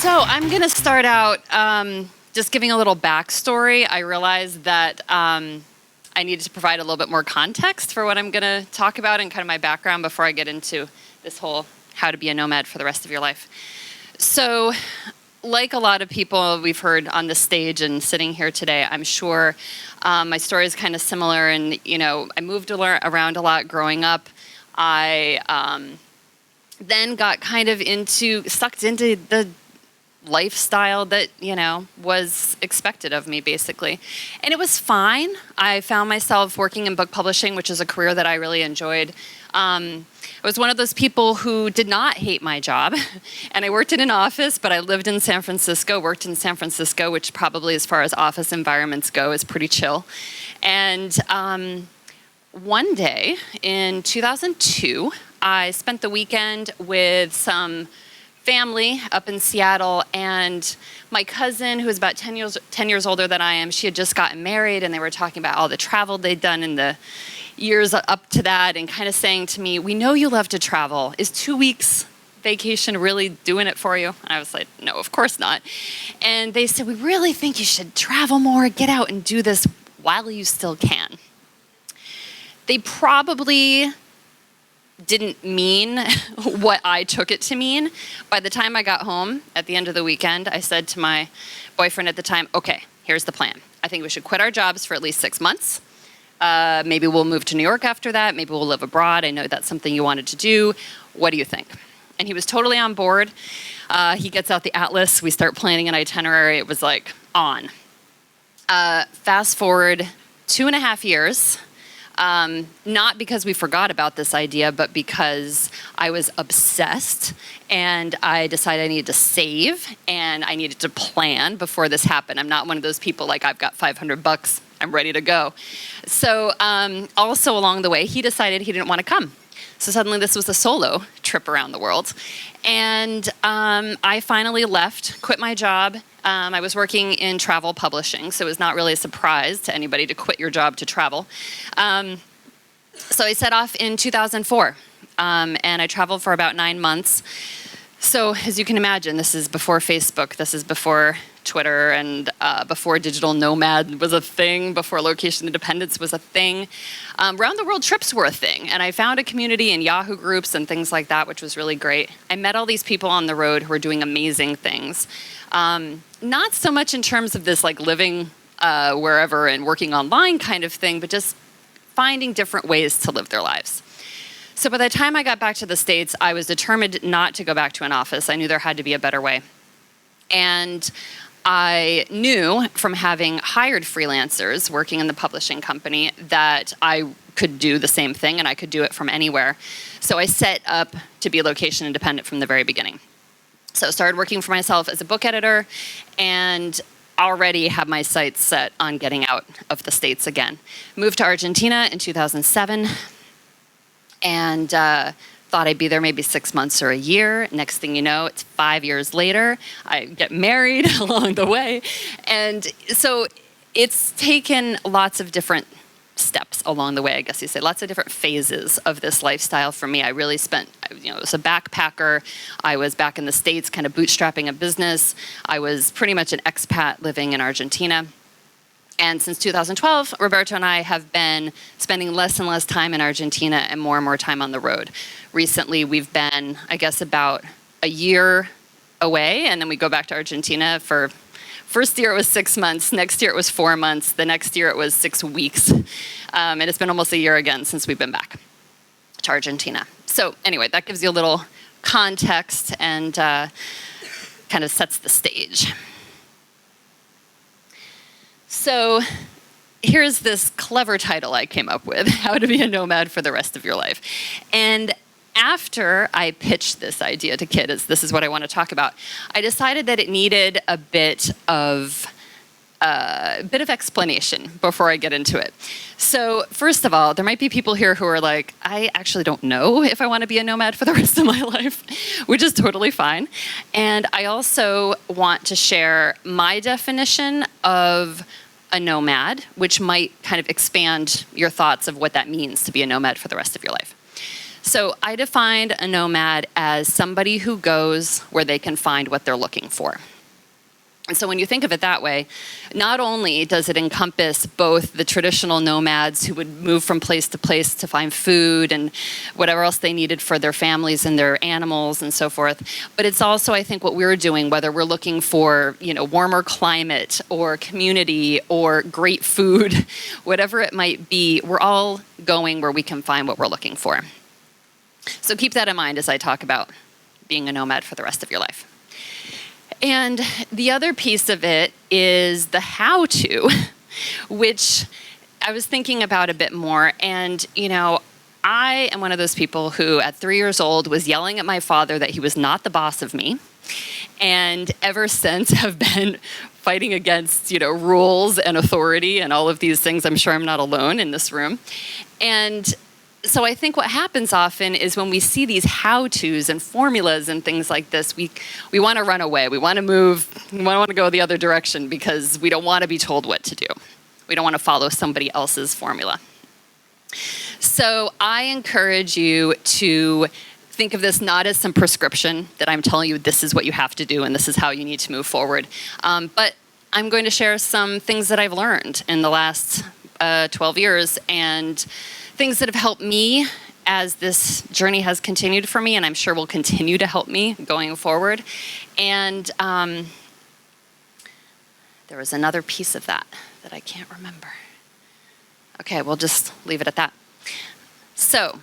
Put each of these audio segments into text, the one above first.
So I'm going to start out just giving a little backstory. I realized that I needed to provide a little bit more context for what I'm going to talk about and kind of my background before I get into this whole how to be a nomad for the rest of your life. So like a lot of people we've heard on the stage and sitting here today, I'm sure my story is kind of similar. And, you know, I moved around a lot growing up. I then got kind of sucked into the lifestyle that, you know, was expected of me, basically. And it was fine. I found myself working in book publishing, which is a career that I really enjoyed. I was one of those people who did not hate my job. And I worked in an office, but I lived in San Francisco, worked in San Francisco, which probably as far as office environments go is pretty chill. And one day in 2002, I spent the weekend with some family up in Seattle, and my cousin, who was about 10 years older than I am, she had just gotten married, and they were talking about all the travel they'd done in the years up to that, and kind of saying to me, "We know you love to travel. Is 2 weeks vacation really doing it for you?" And I was like, "No, of course not." And they said, "We really think you should travel more, get out and do this while you still can." They probably didn't mean what I took it to mean. By the time I got home at the end of the weekend, I said to my boyfriend at the time, "Okay, here's the plan. I think we should quit our jobs for at least 6 months. Maybe we'll move to New York after that. Maybe we'll live abroad. I know that's something you wanted to do. What do you think?" And he was totally on board. He gets out the atlas. We start planning an itinerary. It was like on. Fast forward 2.5 years. Not because we forgot about this idea, but because I was obsessed and I decided I needed to save and I needed to plan before this happened. I'm not one of those people like, I've got $500, I'm ready to go. So also along the way, he decided he didn't want to come. So suddenly this was a solo trip around the world. And I finally left, quit my job. I was working in travel publishing, so it was not really a surprise to anybody to quit your job to travel. So I set off in 2004, and I traveled for about 9 months. So as you can imagine, this is before Facebook, this is before Twitter, and before digital nomad was a thing, before location independence was a thing. Round the world trips were a thing, and I found a community in Yahoo groups and things like that, which was really great. I met all these people on the road who were doing amazing things. Not so much in terms of this like living wherever and working online kind of thing, but just finding different ways to live their lives. So by the time I got back to the States, I was determined not to go back to an office. I knew there had to be a better way. And I knew from having hired freelancers working in the publishing company that I could do the same thing and I could do it from anywhere. So I set up to be location independent from the very beginning. So I started working for myself as a book editor and already had my sights set on getting out of the States again. Moved to Argentina in 2007 and thought I'd be there maybe 6 months or a year. Next thing you know, it's 5 years later. I get married along the way. And so it's taken lots of different steps along the way, I guess you say, lots of different phases of this lifestyle for me. I really spent, you know, as a backpacker. I was back in the States kind of bootstrapping a business. I was pretty much an expat living in Argentina. And since 2012, Roberto and I have been spending less and less time in Argentina and more time on the road. Recently, we've been, I guess, about a year away, and then we go back to Argentina for, first year it was 6 months, next year it was 4 months, the next year it was 6 weeks. And it's been almost a year again since we've been back to Argentina. So anyway, that gives you a little context and kind of sets the stage. So here's this clever title I came up with, How to Be a Nomad for the Rest of Your Life. And after I pitched this idea to Kit, as this is what I want to talk about, I decided that it needed a bit of explanation before I get into it. So first of all, there might be people here who are like, I actually don't know if I want to be a nomad for the rest of my life, which is totally fine. And I also want to share my definition of a nomad, which might kind of expand your thoughts of what that means to be a nomad for the rest of your life. So I defined a nomad as somebody who goes where they can find what they're looking for. And so when you think of it that way, not only does it encompass both the traditional nomads who would move from place to place to find food and whatever else they needed for their families and their animals and so forth, but it's also, I think, what we're doing, whether we're looking for, warmer climate or community or great food, whatever it might be, we're all going where we can find what we're looking for. So keep that in mind as I talk about being a nomad for the rest of your life. And the other piece of it is the how-to, which I was thinking about a bit more. And, I am one of those people who at 3 years old was yelling at my father that he was not the boss of me. And ever since have been fighting against, rules and authority and all of these things. I'm sure I'm not alone in this room. And so I think what happens often is when we see these how-tos and formulas and things like this, we want to run away. We want to move. We want to go the other direction because we don't want to be told what to do. We don't want to follow somebody else's formula. So I encourage you to think of this not as some prescription that I'm telling you this is what you have to do and this is how you need to move forward. But I'm going to share some things that I've learned in the last 12 years and things that have helped me as this journey has continued for me, and I'm sure will continue to help me going forward. And there was another piece of that I can't remember. Okay, we'll just leave it at that. So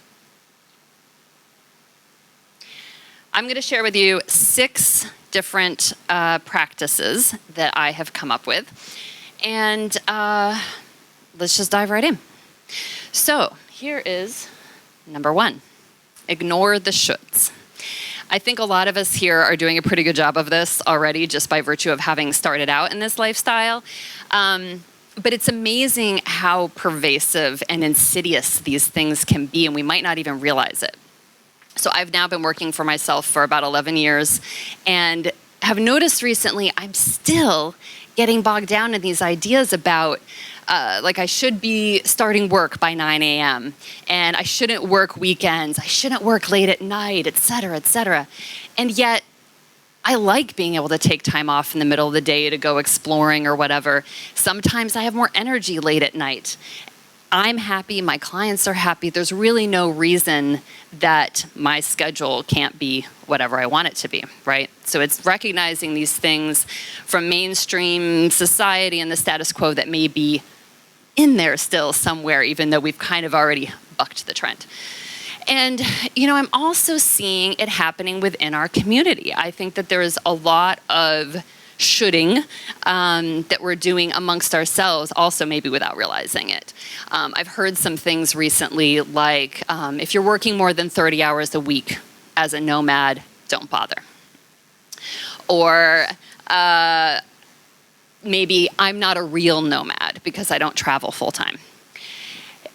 I'm going to share with you 6 different practices that I have come up with. And let's just dive right in. So here is number 1, ignore the shoulds. I think a lot of us here are doing a pretty good job of this already just by virtue of having started out in this lifestyle. But it's amazing how pervasive and insidious these things can be, and we might not even realize it. So I've now been working for myself for about 11 years and have noticed recently I'm still getting bogged down in these ideas about I should be starting work by 9 a.m. and I shouldn't work weekends, I shouldn't work late at night, et cetera, et cetera. And yet, I like being able to take time off in the middle of the day to go exploring or whatever. Sometimes I have more energy late at night. I'm happy, my clients are happy. There's really no reason that my schedule can't be whatever I want it to be, right? So it's recognizing these things from mainstream society and the status quo that may be in there still somewhere, even though we've kind of already bucked the trend. And, I'm also seeing it happening within our community. I think that there is a lot of shoulding that we're doing amongst ourselves, also maybe without realizing it. I've heard some things recently like, if you're working more than 30 hours a week as a nomad, don't bother. Or maybe I'm not a real nomad because I don't travel full time.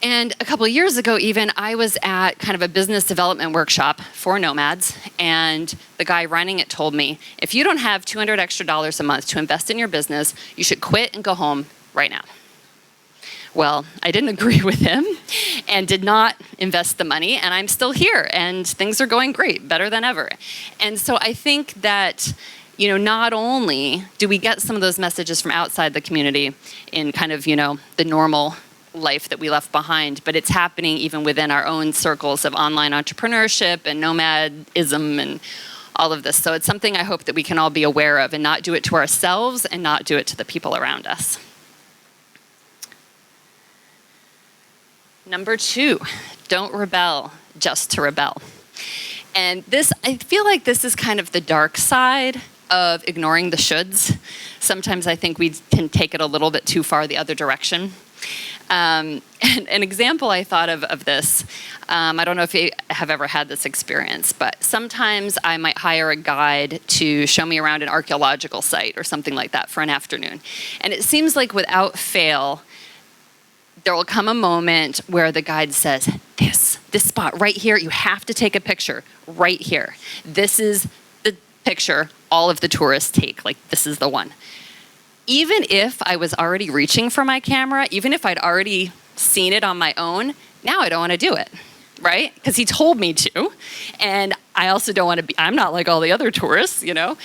And a couple of years ago even, I was at kind of a business development workshop for nomads, and the guy running it told me, if you don't have $200 extra a month to invest in your business, you should quit and go home right now. Well, I didn't agree with him and did not invest the money, and I'm still here, and things are going great, better than ever. And so I think that not only do we get some of those messages from outside the community in kind of, the normal life that we left behind, but it's happening even within our own circles of online entrepreneurship and nomadism and all of this. So it's something I hope that we can all be aware of and not do it to ourselves and not do it to the people around us. Number 2, don't rebel just to rebel. And this, I feel like this is kind of the dark side of ignoring the shoulds. Sometimes I think we can take it a little bit too far the other direction. And an example I thought of this, I don't know if you have ever had this experience, but sometimes I might hire a guide to show me around an archaeological site or something like that for an afternoon. And it seems like without fail, there will come a moment where the guide says, this spot right here, you have to take a picture right here. This is the picture all of the tourists take, like this is the one. Even if I was already reaching for my camera, even if I'd already seen it on my own, now I don't want to do it. right? Because he told me to. And I also don't want to be, I'm not like all the other tourists, you know?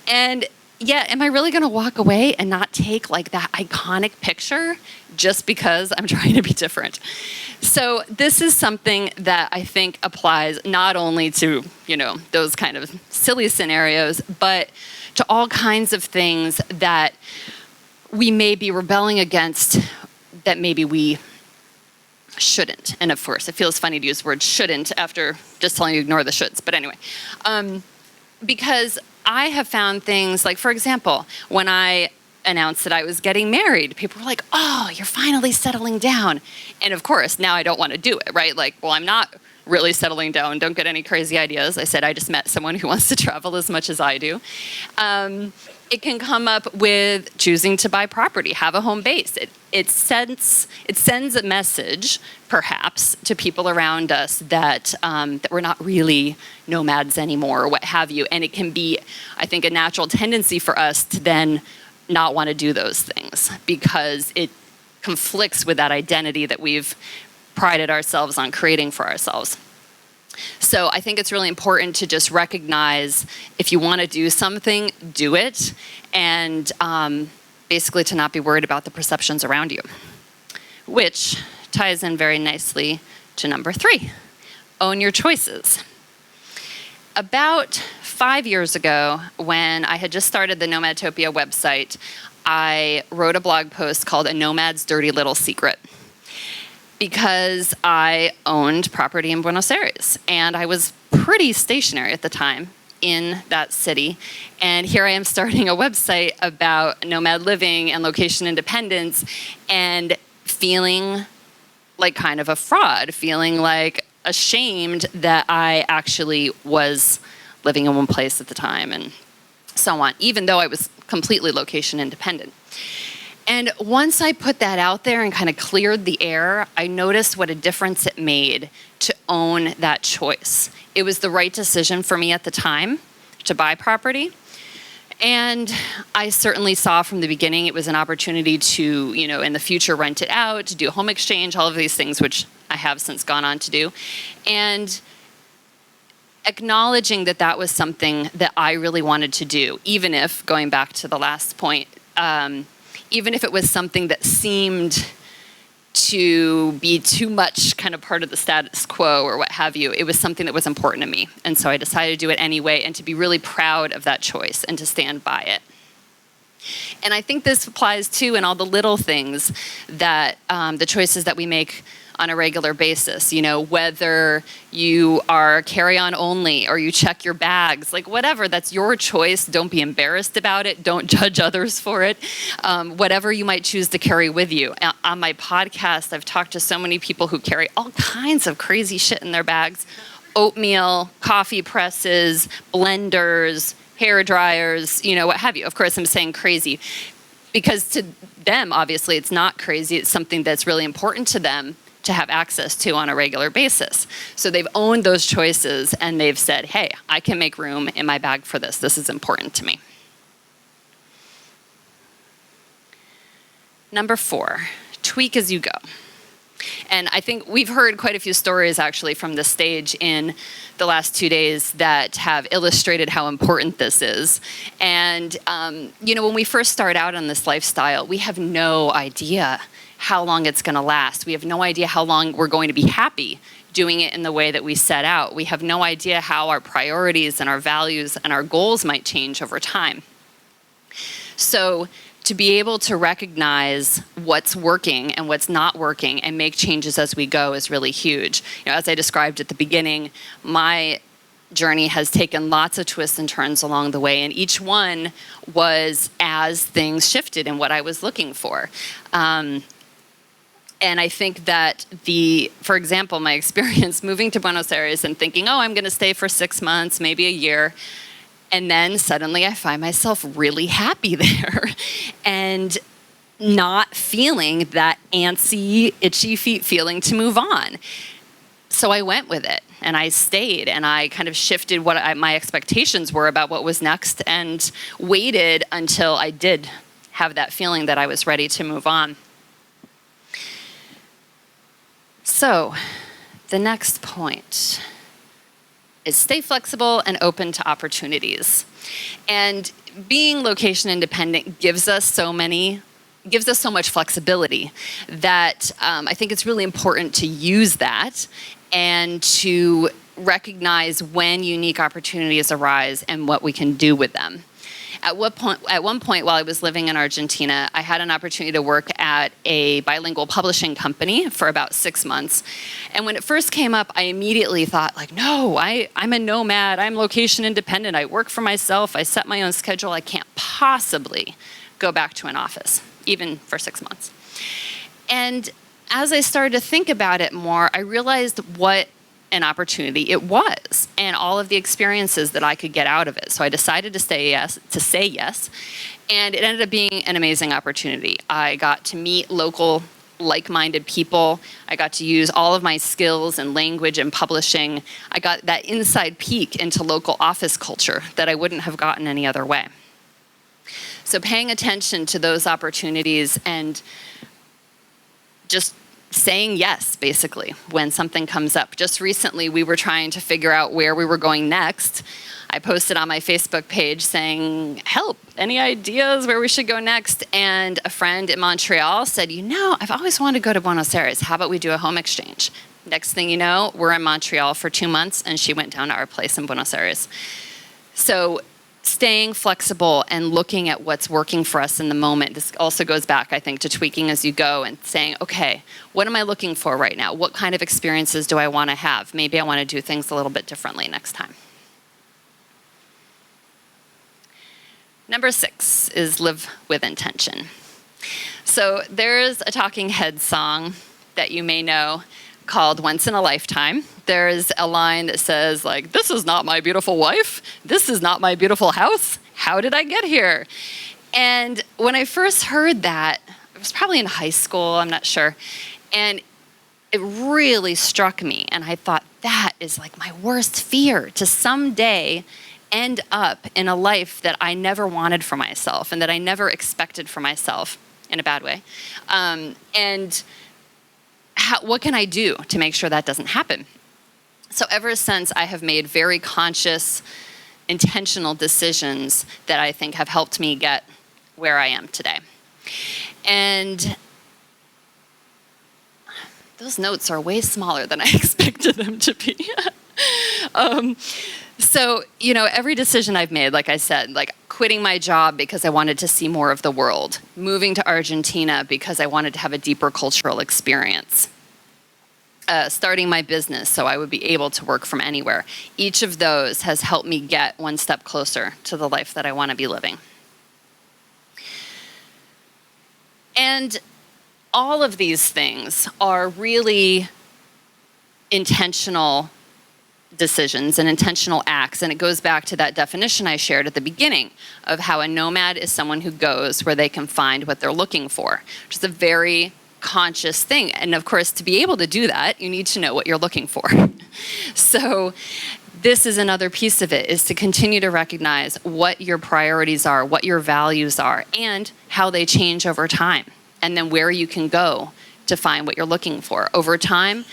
And yeah, am I really going to walk away and not take like that iconic picture just because I'm trying to be different? So this is something that I think applies not only to, you know, those kind of silly scenarios, but to all kinds of things that we may be rebelling against that maybe we shouldn't. And of course, it feels funny to use the word shouldn't after just telling you to ignore the shoulds. But anyway, because I have found things like, for example, when I announced that I was getting married, people were like, oh, you're finally settling down. And of course, now I don't want to do it, right? Like, well, I'm not really settling down. Don't get any crazy ideas. I said I just met someone who wants to travel as much as I do. It can come up with choosing to buy property, have a home base. It sends a message, perhaps, to people around us that that we're not really nomads anymore, or what have you. And it can be, I think, a natural tendency for us to then not want to do those things because it conflicts with that identity that we've prided ourselves on creating for ourselves. So I think it's really important to just recognize if you want to do something, do it, and basically to not be worried about the perceptions around you, which ties in very nicely to number 3, own your choices. About 5 years ago, when I had just started the Nomadtopia website, I wrote a blog post called A Nomad's Dirty Little Secret, because I owned property in Buenos Aires, and I was pretty stationary at the time in that city. And here I am starting a website about nomad living and location independence, and feeling like kind of a fraud, feeling like ashamed that I actually was living in one place at the time and so on, even though I was completely location independent. And once I put that out there and kind of cleared the air, I noticed what a difference it made to own that choice. It was the right decision for me at the time to buy property. And I certainly saw from the beginning it was an opportunity to, you know, in the future rent it out, to do a home exchange, all of these things, which I have since gone on to do. And acknowledging that that was something that I really wanted to do, even if, going back to the last point, even if it was something that seemed to be too much kind of part of the status quo or what have you, it was something that was important to me. And so I decided to do it anyway, and to be really proud of that choice and to stand by it. And I think this applies too in all the little things that the choices that we make on a regular basis, you know, whether you are carry-on only or you check your bags, like whatever, that's your choice. Don't be embarrassed about it. Don't judge others for it. Whatever you might choose to carry with you. On my podcast, I've talked to so many people who carry all kinds of crazy shit in their bags: oatmeal, coffee presses, blenders, hair dryers, you know, what have you. Of course, I'm saying crazy because to them, obviously, it's not crazy. It's something that's really important to them to have access to on a regular basis. So they've owned those choices and they've said, hey, I can make room in my bag for this. This is important to me. Number 4, tweak as you go. And I think we've heard quite a few stories actually from this stage in the last 2 days that have illustrated how important this is. And, you know, when we first start out on this lifestyle, we have no idea how long it's going to last. We have no idea how long we're going to be happy doing it in the way that we set out. We have no idea how our priorities and our values and our goals might change over time. So to be able to recognize what's working and what's not working and make changes as we go is really huge. You know, as I described at the beginning, my journey has taken lots of twists and turns along the way, and each one was as things shifted in what I was looking for. And I think that for example, my experience moving to Buenos Aires and thinking, oh, I'm going to stay for 6 months, maybe a year. And then suddenly I find myself really happy there and not feeling that antsy, itchy feet feeling to move on. So I went with it and I stayed and I kind of shifted what my expectations were about what was next and waited until I did have that feeling that I was ready to move on. So The next point is stay flexible and open to opportunities. And being location independent gives us so much flexibility that I think it's really important to use that and to recognize when unique opportunities arise and what we can do with them. At one point while I was living in Argentina, I had an opportunity to work at a bilingual publishing company for about 6 months. And when it first came up, I immediately thought, like, no, I'm a nomad. I'm location independent. I work for myself. I set my own schedule. I can't possibly go back to an office, even for 6 months. And as I started to think about it more, I realized what an opportunity it was and all of the experiences that I could get out of it. So I decided to say yes, and it ended up being an amazing opportunity. I got to meet local like-minded people. I got to use all of my skills in language and publishing. I got that inside peek into local office culture that I wouldn't have gotten any other way. So paying attention to those opportunities and just saying yes, basically, when something comes up. Just recently, we were trying to figure out where we were going next. I posted on my Facebook page saying, help, any ideas where we should go next? And a friend in Montreal said, I've always wanted to go to Buenos Aires. How about we do a home exchange? Next thing you know, we're in Montreal for 2 months, and she went down to our place in Buenos Aires. So staying flexible and looking at what's working for us in the moment. This also goes back, I think, to tweaking as you go and saying, okay, what am I looking for right now? What kind of experiences do I want to have? Maybe I want to do things a little bit differently next time. Number 6 is live with intention. So there's a Talking Heads song that you may know called Once in a Lifetime. There's a line that says, like, this is not my beautiful wife. This is not my beautiful house. How did I get here? And when I first heard that, it was probably in high school, I'm not sure. And it really struck me. And I thought, that is like my worst fear, to someday end up in a life that I never wanted for myself and that I never expected for myself, in a bad way. What can I do to make sure that doesn't happen? So ever since, I have made very conscious, intentional decisions that I think have helped me get where I am today. And those notes are way smaller than I expected them to be. So, every decision I've made, like I said, like quitting my job because I wanted to see more of the world, moving to Argentina because I wanted to have a deeper cultural experience, starting my business so I would be able to work from anywhere. Each of those has helped me get one step closer to the life that I want to be living. And all of these things are really intentional decisions and intentional acts. And it goes back to that definition I shared at the beginning of how a nomad is someone who goes where they can find what they're looking for, which is a very conscious thing. And of course, to be able to do that, you need to know what you're looking for. So this is another piece of it, is to continue to recognize what your priorities are, what your values are, and how they change over time. And then where you can go to find what you're looking for. Over time,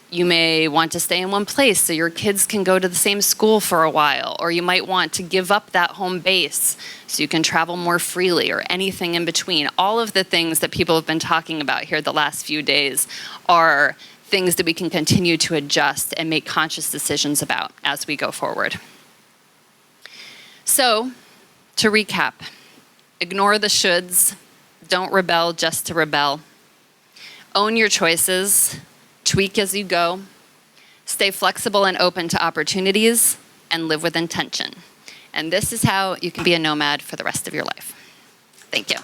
you may want to stay in one place so your kids can go to the same school for a while, or you might want to give up that home base so you can travel more freely, or anything in between. All of the things that people have been talking about here the last few days are things that we can continue to adjust and make conscious decisions about as we go forward. So, to recap, ignore the shoulds, don't rebel just to rebel, own your choices, tweak as you go, stay flexible and open to opportunities, and live with intention. And this is how you can be a nomad for the rest of your life. Thank you.